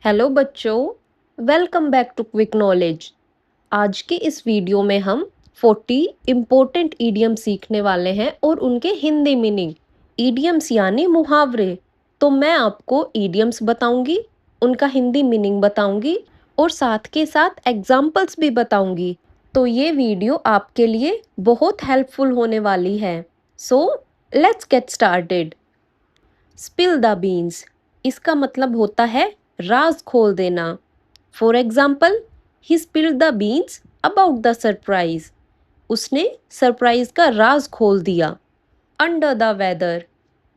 Hello बच्चों, welcome back to Quick Knowledge. आज के इस वीडियो में हम 40 इम्पोर्टेंट ईडियम सीखने वाले हैं और उनके हिंदी मीनिंग। ईडियम्स यानी मुहावरे। तो मैं आपको ईडियम्स बताऊंगी, उनका हिंदी मीनिंग बताऊंगी और साथ के साथ एग्जाम्पल्स भी बताऊंगी। तो ये वीडियो आपके लिए बहुत हेल्पफुल होने वाली है। So let's get started. Spill the beans, इसका मतलब होता है राज खोल देना। For example, he spilled the beans about the surprise, उसने सरप्राइज का राज खोल दिया। अंडर द वेदर,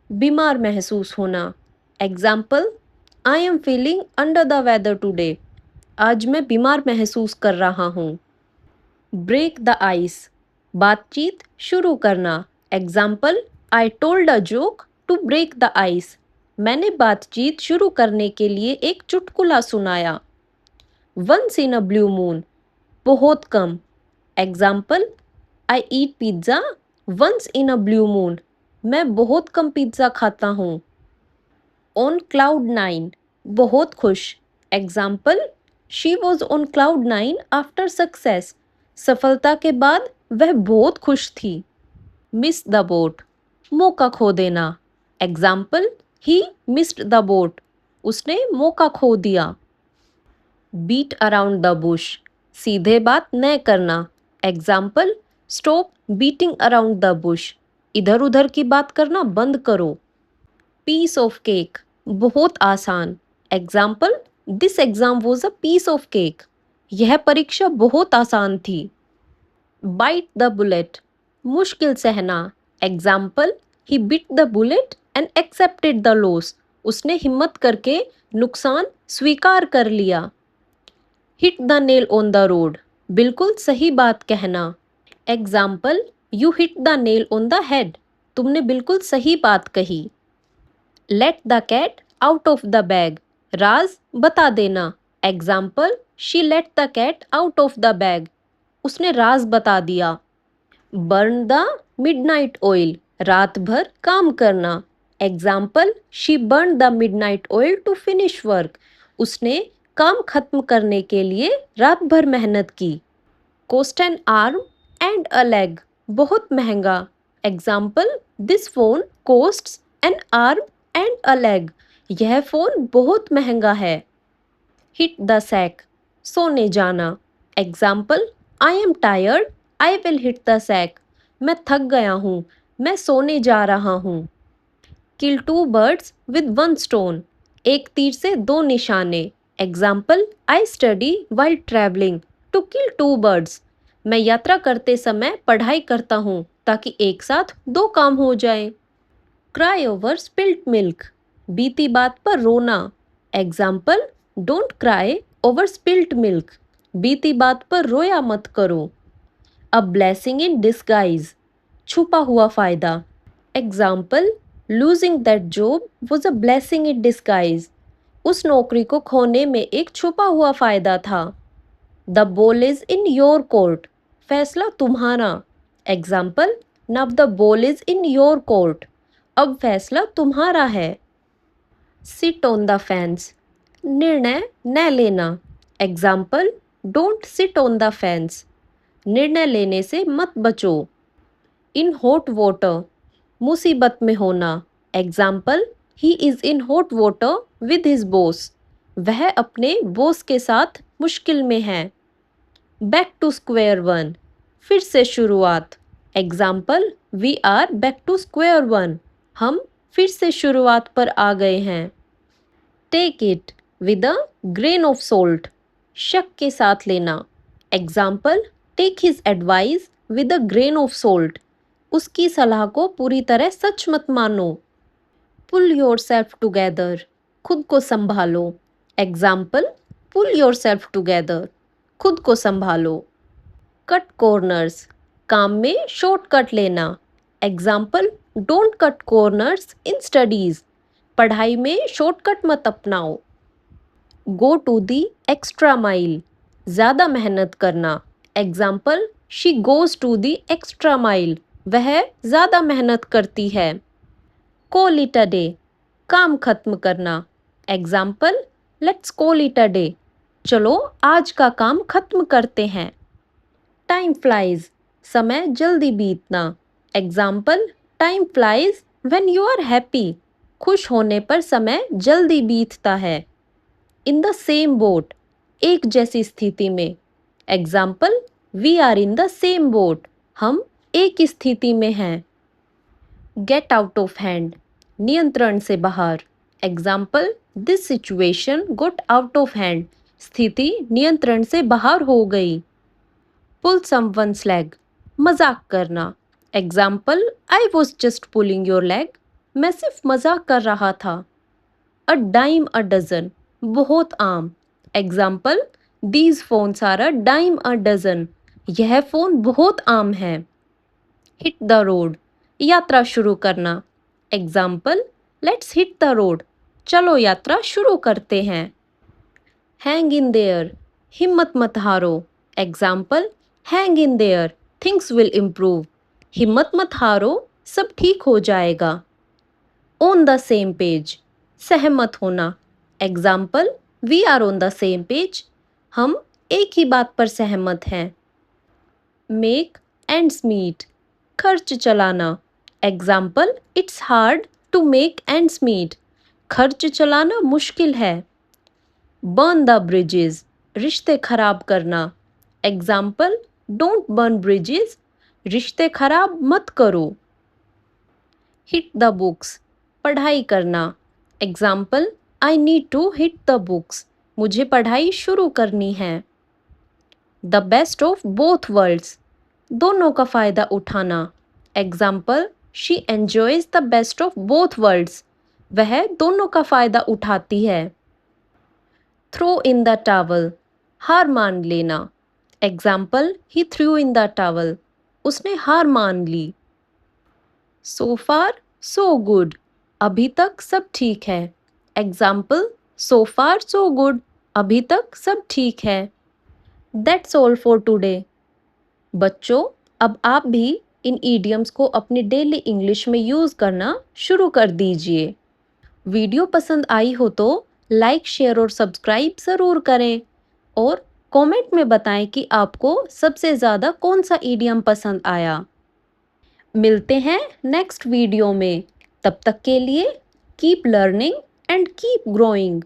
बीमार महसूस होना। Example, I am feeling under the weather today, आज मैं बीमार महसूस कर रहा हूँ। ब्रेक द आइस, बातचीत शुरू करना। Example, I told a joke to break the ice, मैंने बातचीत शुरू करने के लिए एक चुटकुला सुनाया। Once in a blue moon, बहुत कम। Example, I eat pizza once in a blue moon, मैं बहुत कम पिज्ज़ा खाता हूँ। ऑन क्लाउड नाइन, बहुत खुश। Example, she was on cloud nine after success, सफलता के बाद वह बहुत खुश थी। मिस द बोट, मौका खो देना। Example, he missed the boat, उसने मौका खो दिया। बीट अराउंड द बुश, सीधे बात न करना। Example, stop beating around the Bush, इधर उधर की बात करना बंद करो। पीस ऑफ केक, बहुत आसान। Example, this exam was a piece of cake, यह परीक्षा बहुत आसान थी। बाइट द बुलेट, मुश्किल सहना। Example, he bit the bullet and accepted the loss, उसने हिम्मत करके नुकसान स्वीकार कर लिया। Hit the nail on the road, बिल्कुल सही बात कहना। Example, you hit the nail on the head, तुमने बिल्कुल सही बात कही। Let the cat out of the bag, राज बता देना। Example, she let the cat out of the bag, उसने राज बता दिया। बर्न द मिडनाइट ऑयल, रात भर काम करना। Example, she burn the midnight oil to finish work, उसने काम खत्म करने के लिए रात भर मेहनत की। Cost an arm and a leg, बहुत महंगा। Example, this phone costs an arm and a leg, यह फोन बहुत महंगा है। हिट द सैक, सोने जाना। Example, I am tired I will hit the sack, मैं थक गया हूँ, मैं सोने जा रहा हूँ। Kill two birds with one stone, एक तीर से दो निशाने। Example, I study while travelling to kill two birds, मैं यात्रा करते समय पढ़ाई करता हूँ ताकि एक साथ दो काम हो जाए। क्राई ओवर स्पिल्ट मिल्क, बीती बात पर रोना। Example, don't cry over spilt milk, बीती बात पर रोया मत करो। अ ब्लेसिंग इन डिस्गाइज, छुपा हुआ फायदा। Example, losing that job was a blessing in disguise, उस नौकरी को खोने में एक छुपा हुआ फायदा था। The ball is in your court, फैसला तुम्हारा। Example, now the ball is in your court, अब फैसला तुम्हारा है। सिट ऑन द फेंस, निर्णय न लेना। Example, don't sit on the fence, निर्णय लेने से मत बचो। इन हॉट वाटर, मुसीबत में होना। Example, he is in hot water with his boss, वह अपने बॉस के साथ मुश्किल में है। बैक टू स्क्वायर वन, फिर से शुरुआत। Example, we are back to square one, हम फिर से शुरुआत पर आ गए हैं। Take it with a grain of salt, शक के साथ लेना। Example, take his advice with a grain of salt, उसकी सलाह को पूरी तरह सच मत मानो। पुल योर सेल्फ टुगेदर, खुद को संभालो। Example, pull yourself together, खुद को संभालो। कट कॉर्नर्स, काम में शॉर्टकट लेना। Example, don't cut corners in studies, पढ़ाई में शॉर्टकट मत अपनाओ। Go to the extra mile, ज़्यादा मेहनत करना। Example, she goes to the extra mile, वह ज़्यादा मेहनत करती है। कॉल इट अ डे, काम खत्म करना। Example, let's call it a day. चलो आज का काम खत्म करते हैं। टाइम फ्लाइज, समय जल्दी बीतना। Example, time flies when you are happy. खुश होने पर समय जल्दी बीतता है। इन द सेम बोट, एक जैसी स्थिति में। Example, we are in the same boat, हम एक स्थिति में हैं। गेट आउट ऑफ हैंड, नियंत्रण से बाहर। Example, this situation got out of hand, स्थिति नियंत्रण से बाहर हो गई। पुल समवन्स लेग, मजाक करना। Example, I was just pulling your leg, मैं सिर्फ मजाक कर रहा था। अ डाइम अ डजन, बहुत आम। Example, these phones are a dime a dozen, यह फोन बहुत आम है। हिट द रोड, यात्रा शुरू करना। Example, let's hit the road, चलो यात्रा शुरू करते हैं। हैंग इन देयर, हिम्मत मत हारो। Example, hang in their, things will improve, हिम्मत मत हारो, सब ठीक हो जाएगा। ऑन द सेम पेज, सहमत होना। Example, we are on the same page, हम एक ही बात पर सहमत हैं। मेक एंड्स मीट, खर्च चलाना। Example, it's hard to make ends meet, खर्च चलाना मुश्किल है। बर्न द ब्रिजेस, रिश्ते खराब करना। एग्जाम्पल, डोंट बर्न ब्रिजेस, रिश्ते खराब मत करो। हिट द बुक्स, पढ़ाई करना। Example, I need to hit the books, मुझे पढ़ाई शुरू करनी है। The best of both worlds, दोनों का फायदा उठाना। Example, she enjoys the best of both worlds, वह दोनों का फायदा उठाती है। थ्रो इन द टावल, हार मान लेना। Example, he through in the towel, उसने हार मान ली। सो फार सो गुड, अभी तक सब ठीक है। एग्जाम्पल, सो फार सो गुड, अभी तक सब ठीक है। That's all for today. बच्चों, अब आप भी इन ईडियम्स को अपनी डेली इंग्लिश में यूज़ करना शुरू कर दीजिए। वीडियो पसंद आई हो तो लाइक, शेयर और सब्सक्राइब ज़रूर करें और कमेंट में बताएं कि आपको सबसे ज़्यादा कौन सा ईडियम पसंद आया। मिलते हैं नेक्स्ट वीडियो में। तब तक के लिए keep learning and keep growing.